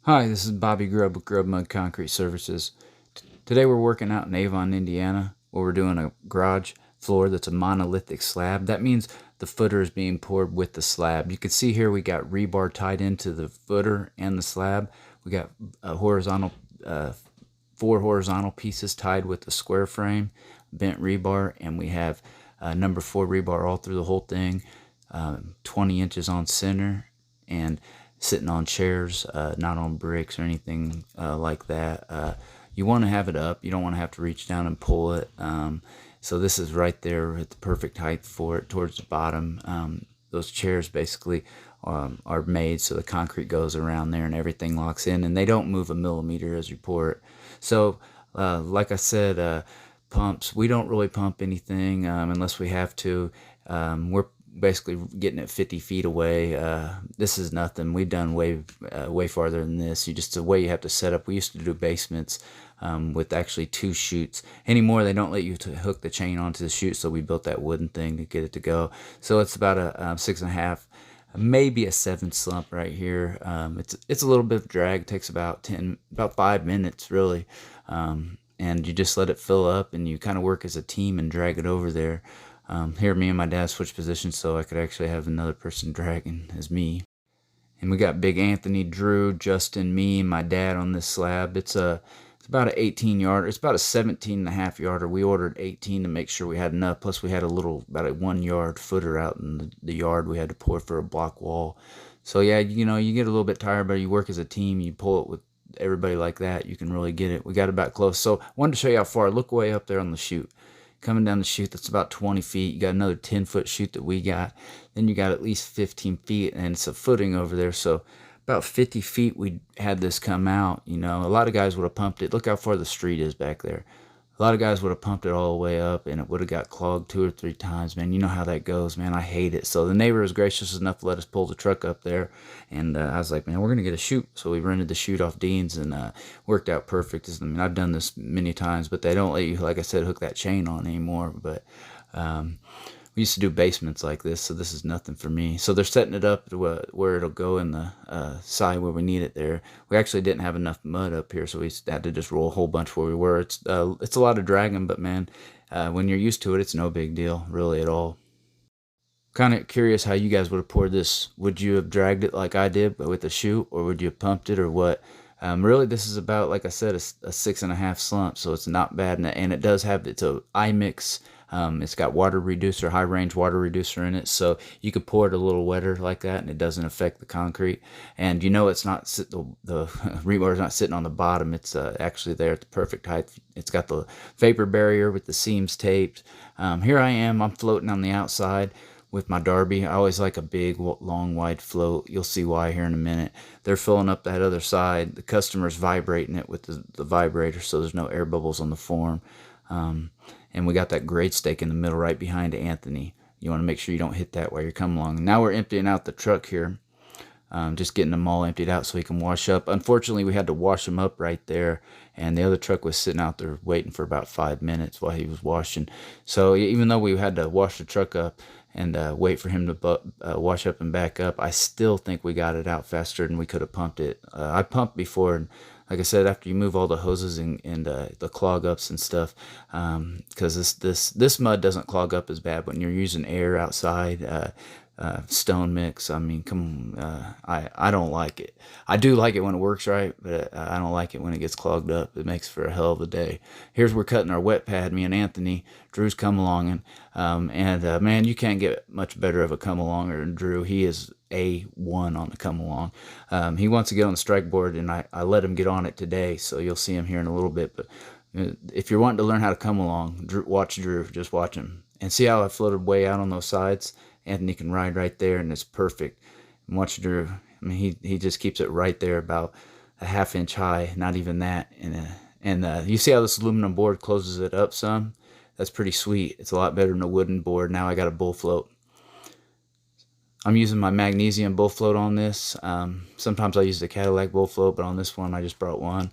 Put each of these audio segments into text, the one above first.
Hi, this is Bobby Grubb with Grubb Mud Concrete Services. Today we're working out in Avon, Indiana, where we're doing a garage floor that's a monolithic slab. That means the footer is being poured with the slab. You can see here we got rebar tied into the footer and the slab. We got uh, four horizontal pieces tied with the square frame, bent rebar, and we have number 4 rebar all through the whole thing, 20 inches on center, and sitting on chairs, not on bricks or anything like that. You want to have it up. You don't want to have to reach down and pull it. So this is right there at the perfect height for it towards the bottom. Those chairs basically are made so the concrete goes around there and everything locks in, and they don't move a millimeter as you pour it. So like I said, pumps, we don't really pump anything unless we have to. We're basically getting it 50 feet away. This is nothing. We've done way farther than this. Just the way you have to set up. We used to do basements with actually 2 chutes. Anymore, they don't let you to hook the chain onto the chute, so we built that wooden thing to get it to go. So it's about a 6.5, maybe a 7 slump right here. It's a little bit of drag. It takes about 5 minutes really. And you just let it fill up, and you kind of work as a team and drag it over there. Here, me and my dad switched positions so I could actually have another person dragging as me. And we got Big Anthony, Drew, Justin, me, and my dad on this slab. It's about an 18 yarder. It's about a 17.5 yarder. We ordered 18 to make sure we had enough. Plus, we had about a 1 yard footer out in the yard we had to pour for a block wall. So yeah, you get a little bit tired, but you work as a team. You pull it with everybody like that. You can really get it. We got about close. So I wanted to show you how far. Look way up there on the chute. Coming down the chute, that's about 20 feet. You got another 10-foot chute that we got. Then you got at least 15 feet, and it's a footing over there. So about 50 feet we had this come out. A lot of guys would have pumped it. Look how far the street is back there. A lot of guys would have pumped it all the way up, and it would have got clogged 2 or 3 times, man. You know how that goes, man. I hate it. So the neighbor was gracious enough to let us pull the truck up there, and I was like, man, we're going to get a chute. So we rented the chute off Dean's, and worked out perfect. I mean, I've done this many times, but they don't let you, like I said, hook that chain on anymore. But we used to do basements like this, so this is nothing for me. So they're setting it up to where it'll go in the side where we need it there. We actually didn't have enough mud up here, so we had to just roll a whole bunch where we were. It's a lot of dragging, but man, when you're used to it, it's no big deal, really, at all. Kind of curious how you guys would have poured this. Would you have dragged it like I did, but with a chute, or would you have pumped it, or what? Really, this is about, like I said, a 6.5 slump, so it's not bad, and it does have, it's a iMix. It's got water reducer, high range water reducer in it, so you could pour it a little wetter like that, and it doesn't affect the concrete. And it's not the rebar is not sitting on the bottom; it's actually there at the perfect height. It's got the vapor barrier with the seams taped. Here I am. I'm floating on the outside with my Darby. I always like a big, long, wide float. You'll see why here in a minute. They're filling up that other side. The customer's vibrating it with the vibrator, so there's no air bubbles on the form. And we got that grade stake in the middle right behind Anthony. You want to make sure you don't hit that while you're coming along. Now we're emptying out the truck here. Just getting them all emptied out so he can wash up. Unfortunately, we had to wash them up right there, and the other truck was sitting out there waiting for about 5 minutes while he was washing. So even though we had to wash the truck up and wait for him to wash up and back up, I still think we got it out faster than we could have pumped it. I pumped before, and like I said, after you move all the hoses and the clog ups and stuff, because this mud doesn't clog up as bad when you're using air outside. Stone mix. I mean, come on. I don't like it. I do like it when it works right, but I don't like it when it gets clogged up. It makes for a hell of a day. Here's we're cutting our wet pad. Me and Anthony. Drew's come along, and man, you can't get much better of a come alonger than Drew. He is A1 on the come along. He wants to get on the strike board, and I let him get on it today, so you'll see him here in a little bit. But if you're wanting to learn how to come along, watch Drew. Just watch him and see how I floated way out on those sides. Anthony can ride right there, and it's perfect. And watch Drew. I mean, he just keeps it right there, about a ½ inch high, not even that. And you see how this aluminum board closes it up some? That's pretty sweet. It's a lot better than a wooden board. Now I got a bull float. I'm using my magnesium bull float on this. Sometimes I use the Cadillac bull float, but on this one I just brought one.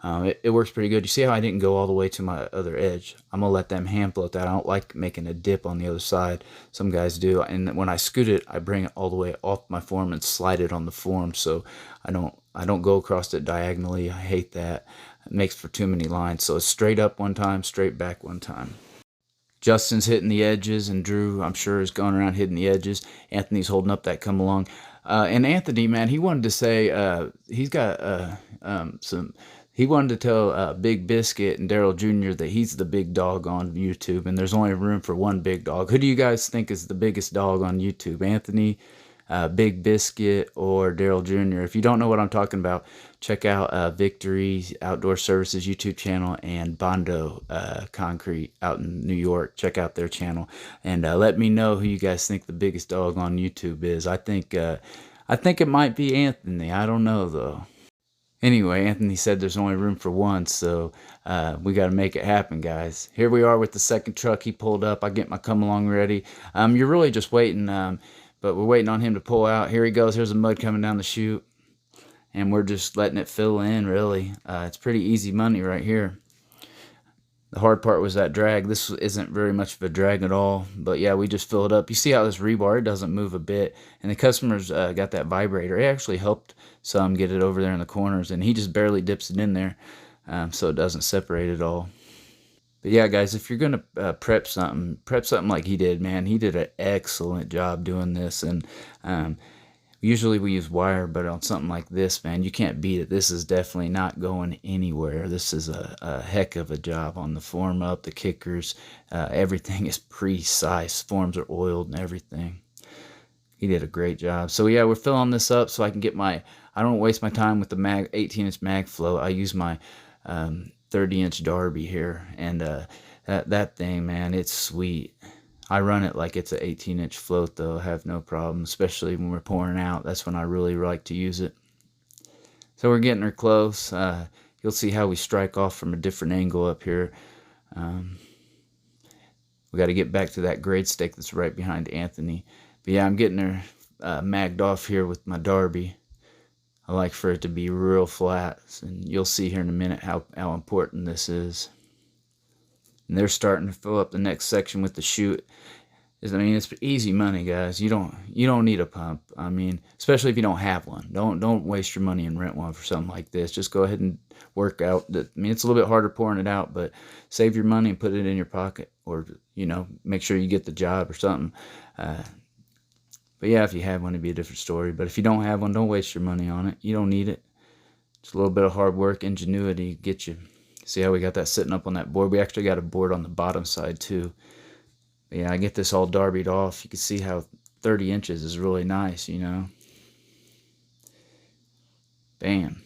It works pretty good. You see how I didn't go all the way to my other edge? I'm going to let them hand float that. I don't like making a dip on the other side. Some guys do. And when I scoot it, I bring it all the way off my form and slide it on the form. So I don't go across it diagonally. I hate that. It makes for too many lines. So it's straight up one time, straight back one time. Justin's hitting the edges, and Drew, I'm sure, is going around hitting the edges. Anthony's holding up that come along. And Anthony, man, he wanted to say he's got some. He wanted to tell Big Bisket and Darrell Jr. that he's the big dog on YouTube, and there's only room for one big dog. Who do you guys think is the biggest dog on YouTube? Anthony, Big Bisket, or Darrell Jr.? If you don't know what I'm talking about, check out Victory Outdoor Services YouTube channel and Bondo Concrete out in New York. Check out their channel, and let me know who you guys think the biggest dog on YouTube is. I think it might be Anthony. I don't know though. Anyway, Anthony said there's only room for one, so we got to make it happen, guys. Here we are with the second truck. He pulled up. I get my come along ready. You're really just waiting, but we're waiting on him to pull out. Here he goes. Here's the mud coming down the chute, and we're just letting it fill in, really. It's pretty easy money right here. The hard part was that drag. This isn't very much of a drag at all, but yeah, we just fill it up. You see how this rebar, it doesn't move a bit, and the customer's got that vibrator. It actually helped some get it over there in the corners, and he just barely dips it in there, so it doesn't separate at all. But yeah, guys, if you're going to prep something like he did, man. He did an excellent job doing this, and usually we use wire, but on something like this, man, you can't beat it. This is definitely not going anywhere. This is a heck of a job on the form up, the kickers. Everything is precise. Forms are oiled and everything. He did a great job. So yeah, we're filling this up so I can get my, I don't waste my time with the 18-inch mag flow. I use my 30-inch Darby here, and that thing, man, it's sweet. I run it like it's an 18-inch float, though. I have no problem, especially when we're pouring out. That's when I really like to use it. So we're getting her close. You'll see how we strike off from a different angle up here. We got to get back to that grade stake that's right behind Anthony. But yeah, I'm getting her magged off here with my Darby. I like for it to be real flat, and you'll see here in a minute how important this is. And they're starting to fill up the next section with the chute. I mean, it's easy money, guys. You don't need a pump. I mean, especially if you don't have one. Don't waste your money and rent one for something like this. Just go ahead and work out. I mean, it's a little bit harder pouring it out, but save your money and put it in your pocket, or make sure you get the job or something. But yeah, if you have one, it'd be a different story. But if you don't have one, don't waste your money on it. You don't need it. Just a little bit of hard work, ingenuity get you. See how we got that sitting up on that board? We actually got a board on the bottom side too. But yeah, I get this all darbied off. You can see how 30 inches is really nice, Bam.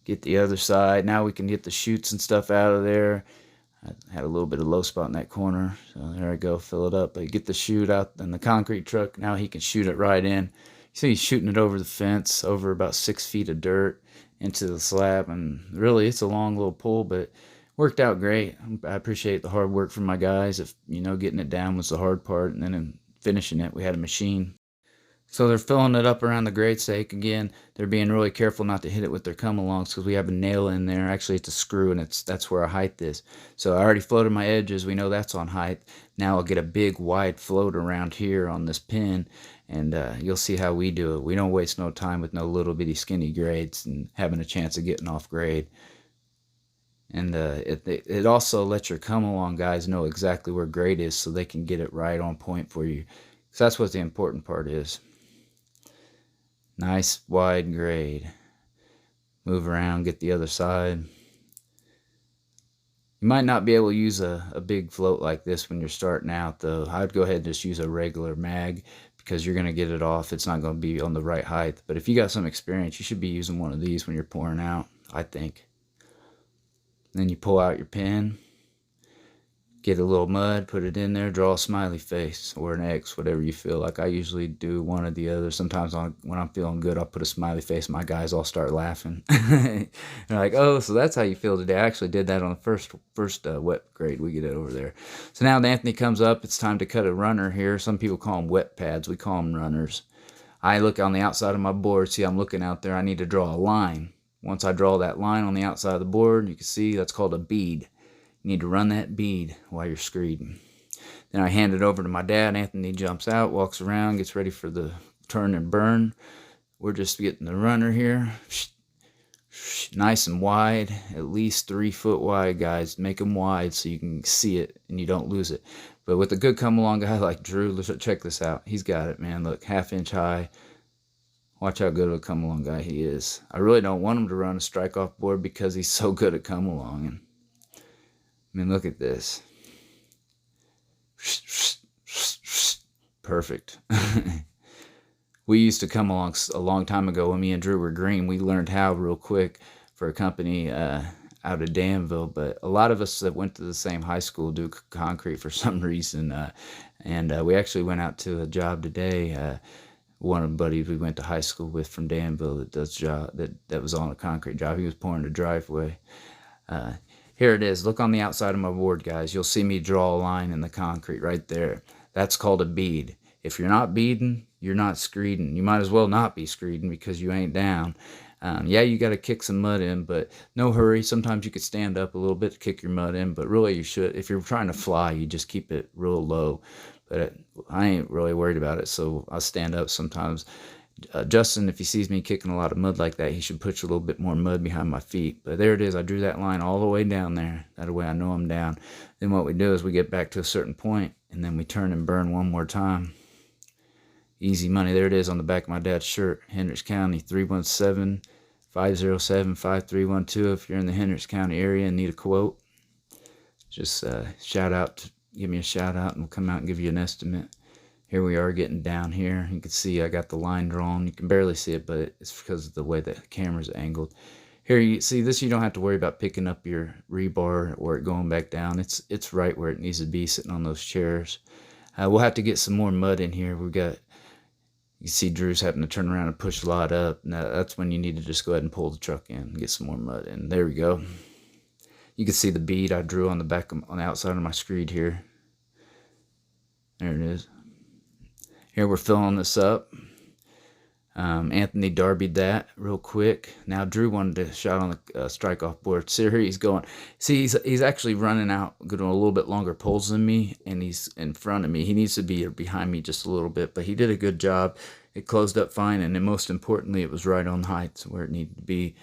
Get the other side. Now we can get the chutes and stuff out of there. I had a little bit of low spot in that corner, so there I go, fill it up. But get the chute out in the concrete truck. Now he can shoot it right in. You see he's shooting it over the fence, over about 6 feet of dirt into the slab, and really it's a long little pull, but worked out great. I appreciate the hard work from my guys. If getting it down was the hard part, and then in finishing it, we had a machine. So they're filling it up around the grade stake. Again, they're being really careful not to hit it with their come-alongs because we have a nail in there. Actually, it's a screw, and that's where our height is. So I already floated my edges. We know that's on height. Now I'll get a big, wide float around here on this pin, and you'll see how we do it. We don't waste no time with no little bitty skinny grades and having a chance of getting off grade. And it also lets your come-along guys know exactly where grade is so they can get it right on point for you. So that's what the important part is. Nice wide grade. Move around, get the other side. You might not be able to use a big float like this when you're starting out, though. I'd go ahead and just use a regular mag because you're going to get it off. It's not going to be on the right height. But if you got some experience, you should be using one of these when you're pouring out, I think. Then you pull out your pen. Get a little mud, put it in there, draw a smiley face or an X, whatever you feel like. I usually do one or the other. Sometimes when I'm feeling good, I'll put a smiley face. My guys all start laughing. They're like, oh, so that's how you feel today. I actually did that on the first wet grade. We get it over there. So now Anthony comes up. It's time to cut a runner here. Some people call them wet pads. We call them runners. I look on the outside of my board. See, I'm looking out there. I need to draw a line. Once I draw that line on the outside of the board, you can see that's called a bead. You need to run that bead while you're screeding. Then I hand it over to my dad. Anthony jumps out, walks around, gets ready for the turn and burn. We're just getting the runner here. Nice and wide, at least 3 foot wide, guys. Make them wide so you can see it and you don't lose it. But with a good come along guy like Drew, let's check this out. He's got it, man. Look, 1/2 inch high. Watch how good of a come along guy he is. I really don't want him to run a strike off board because he's so good at come along. And I mean, look at this. Perfect. We used to come along a long time ago when me and Drew were green. We learned how real quick for a company out of Danville. But a lot of us that went to the same high school do concrete for some reason. And we actually went out to a job today. One of the buddies we went to high school with from Danville that does job that was on a concrete job. He was pouring a driveway. Here it is. Look on the outside of my board, guys. You'll see me draw a line in the concrete right there. That's called a bead. If you're not beading, you're not screeding. You might as well not be screeding because you ain't down. Yeah, you got to kick some mud in, but no hurry. Sometimes you could stand up a little bit to kick your mud in, but really you should. If you're trying to fly, you just keep it real low. But I ain't really worried about it, so I'll stand up sometimes. Justin, if he sees me kicking a lot of mud like that, he should put a little bit more mud behind my feet. But there it is. I drew that line all the way down there. That way I know I'm down. Then what we do is we get back to a certain point, and then we turn and burn one more time. Easy money. There it is on the back of my dad's shirt. Hendricks County, 317-507-5312. If you're in the Hendricks County area and need a quote, just give me a shout out and we'll come out and give you an estimate. Here we are getting down here. You can see I got the line drawn. You can barely see it, but it's because of the way the camera's angled. Here you see this, you don't have to worry about picking up your rebar or it going back down. It's right where it needs to be, sitting on those chairs. We'll have to get some more mud in here. You see Drew's having to turn around and push a lot up. Now that's when you need to just go ahead and pull the truck in and get some more mud in. There we go. You can see the bead I drew on the outside of my screed here. There it is. Here we're filling this up. Anthony derbied that real quick. Now Drew wanted to shot on the strike off board. See here he's going. See he's actually running out, going a little bit longer poles than me, and he's in front of me. He needs to be behind me just a little bit, but he did a good job. It closed up fine, and then most importantly, it was right on height where it needed to be.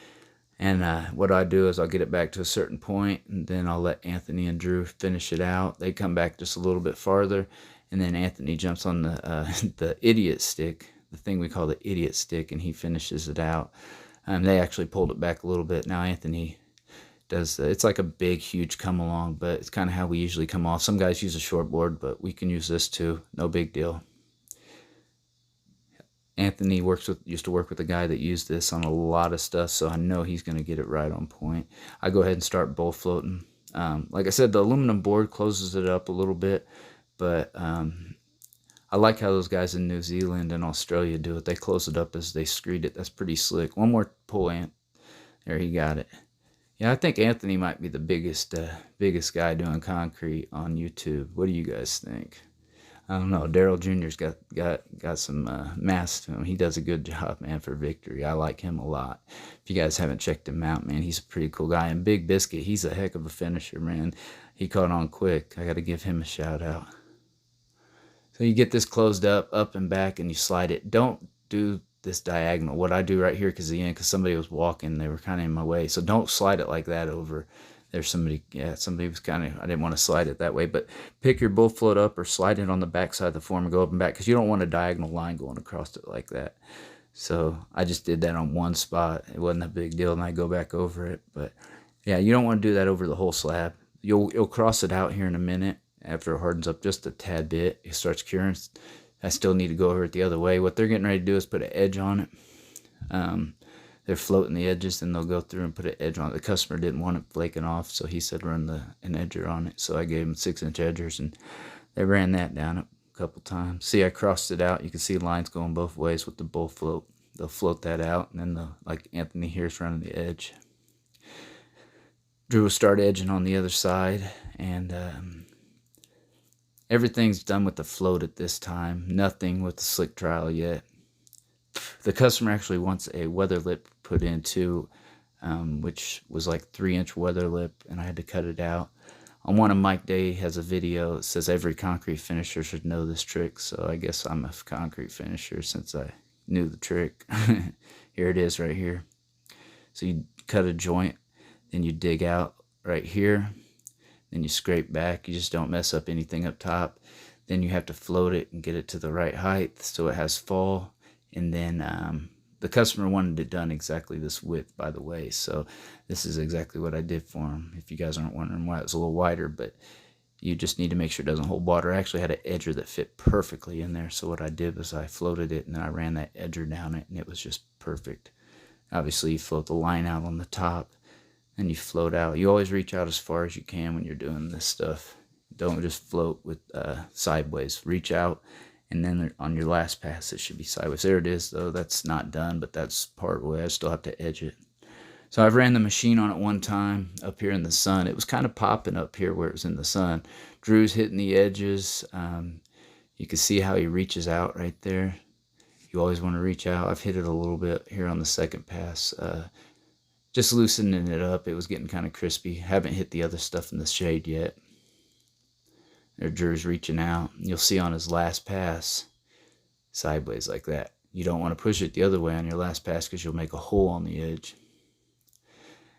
And what I do is I'll get it back to a certain point, and then I'll let Anthony and Drew finish it out. They come back just a little bit farther, and then Anthony jumps on the idiot stick, the thing we call the idiot stick, and he finishes it out. They actually pulled it back a little bit. Now Anthony does, it's like a big, huge come along, but it's kind of how we usually come off. Some guys use a short board, but we can use this too. No big deal. Anthony used to work with a guy that used this on a lot of stuff, so I know he's going to get it right on point. I go ahead and start bowl floating. Like I said, the aluminum board closes it up a little bit, but I like how those guys in New Zealand and Australia do it. They close it up as they screed it. That's pretty slick. One more pull, Ant. There, he got it. Yeah, I think Anthony might be the biggest guy doing concrete on YouTube. What do you guys think? I don't know. Darrell Jr.'s got some mass to him. He does a good job, man, for victory. I like him a lot. If you guys haven't checked him out, man, he's a pretty cool guy. And Big Bisket, he's a heck of a finisher, man. He caught on quick. I got to give him a shout out. So you get this closed up and back, and you slide it. Don't do this diagonal. What I do right here, because somebody was walking, they were kind of in my way. So don't slide it like that over. There's somebody was kind of, I didn't want to slide it that way, but pick your bull float up or slide it on the back side of the form and go up and back, because you don't want a diagonal line going across it like that. So I just did that on one spot. It wasn't a big deal, and I go back over it. But yeah, you don't want to do that over the whole slab. You'll cross it out here in a minute after it hardens up just a tad bit. It starts curing. I still need to go over it the other way. What they're getting ready to do is put an edge on it. They're floating the edges, then they'll go through and put an edge on it. The customer didn't want it flaking off, so he said run an edger on it. So I gave him 6-inch edgers, and they ran that down a couple times. See, I crossed it out. You can see lines going both ways with the bull float. They'll float that out, and then like Anthony here's running the edge. Drew will start edging on the other side, and everything's done with the float at this time. Nothing with the slick trowel yet. The customer actually wants a weather lip put in too, which was like 3-inch weather lip, and I had to cut it out. On one of Mike Day has a video that says every concrete finisher should know this trick, so I guess I'm a concrete finisher since I knew the trick. Here it is right here. So you cut a joint, then you dig out right here, then you scrape back. You just don't mess up anything up top. Then you have to float it and get it to the right height so it has fall. And then the customer wanted it done exactly this width, by the way. So this is exactly what I did for him. If you guys aren't wondering why it's a little wider, but you just need to make sure it doesn't hold water. I actually had an edger that fit perfectly in there. So what I did was I floated it and then I ran that edger down it and it was just perfect. Obviously you float the line out on the top and you float out. You always reach out as far as you can when you're doing this stuff. Don't just float with sideways. Reach out, and then on your last pass it should be sideways. There it is though. That's not done, but that's part way. I still have to edge it. So I've ran the machine on it one time up here in the sun. It was kind of popping up here where it was in the sun. Drew's hitting the edges. You can see how he reaches out right there. You always want to reach out. I've hit it a little bit here on the second pass. Just loosening it up. It was getting kind of crispy. Haven't hit the other stuff in the shade yet. There, Drew's reaching out. You'll see on his last pass, sideways like that. You don't want to push it the other way on your last pass because you'll make a hole on the edge.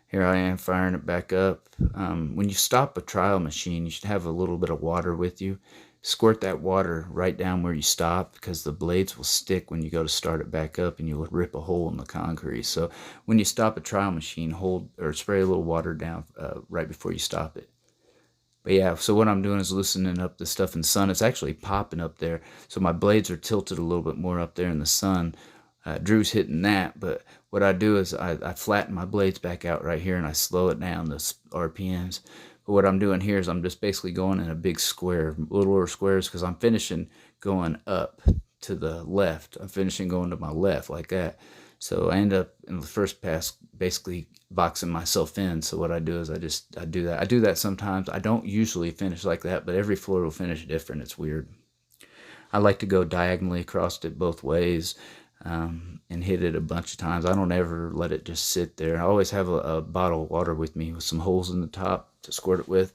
Here I am firing it back up. When you stop a trowel machine, you should have a little bit of water with you. Squirt that water right down where you stop because the blades will stick when you go to start it back up and you'll rip a hole in the concrete. So when you stop a trowel machine, hold or spray a little water down right before you stop it. But yeah, so what I'm doing is loosening up the stuff in the sun. It's actually popping up there. So my blades are tilted a little bit more up there in the sun. Drew's hitting that, but what I do is I flatten my blades back out right here and I slow it down, the RPMs. But what I'm doing here is I'm just basically going in a big square, littler squares, because I'm finishing going up to the left. I'm finishing going to my left like that. So I end up in the first pass basically boxing myself in. So what I do is I do that. I do that sometimes. I don't usually finish like that, but every floor will finish different. It's weird. I like to go diagonally across it both ways and hit it a bunch of times. I don't ever let it just sit there. I always have a bottle of water with me with some holes in the top to squirt it with.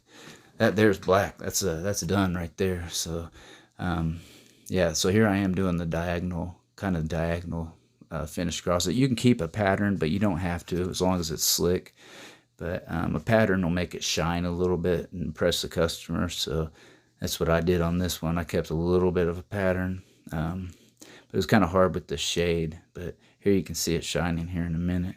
That there's black. That's done right there. So yeah, so here I am doing the diagonal finish across it. You can keep a pattern, but you don't have to as long as it's slick. But a pattern will make it shine a little bit and impress the customer. So that's what I did on this one. I kept a little bit of a pattern. But it was kind of hard with the shade. But here you can see it shining here in a minute.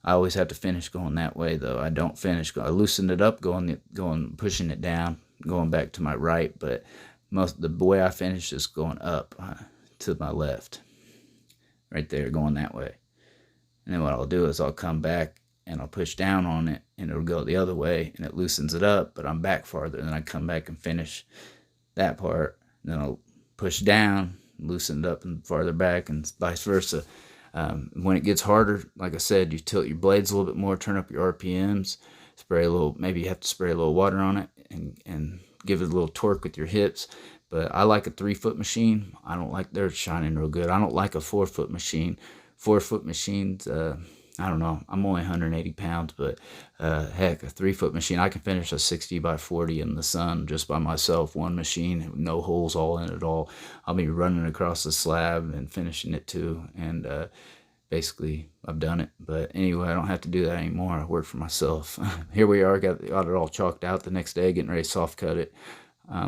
I always have to finish going that way though. I don't finish. I loosened it up going pushing it down, going back to my right. But the way I finish is going up to my left. Right there, going that way. And then what I'll do is I'll come back and I'll push down on it and it'll go the other way and it loosens it up, but I'm back farther. And then I come back and finish that part. And then I'll push down, loosen it up and farther back, and vice versa. When it gets harder, like I said, you tilt your blades a little bit more, turn up your RPMs, spray a little, maybe you have to spray a little water on it and give it a little torque with your hips. But I like a 3-foot machine. I don't like they're shining real good. I don't like a 4-foot machine. 4-foot machines, I don't know. I'm only 180 pounds, but heck, a 3-foot machine, I can finish a 60 by 40 in the sun just by myself. One machine, no holes all in it at all. I'll be running across the slab and finishing it too. And basically, I've done it. But anyway, I don't have to do that anymore. I work for myself. Here we are, got it all chalked out the next day, getting ready to soft cut it.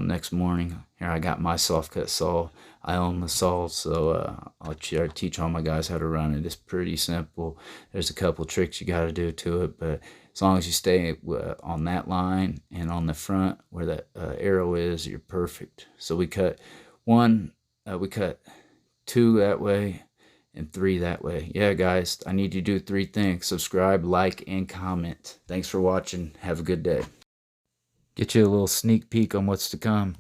Next morning, here I got my soft cut saw. I own the saw, so I'll teach all my guys how to run it. It's pretty simple. There's a couple tricks you got to do to it, but as long as you stay on that line and on the front where that arrow is, you're perfect. So we cut we cut 2 that way and 3 that way. Yeah, guys, I need you to do 3 things: subscribe, like, and comment. Thanks for watching. Have a good day. Get you a little sneak peek on what's to come.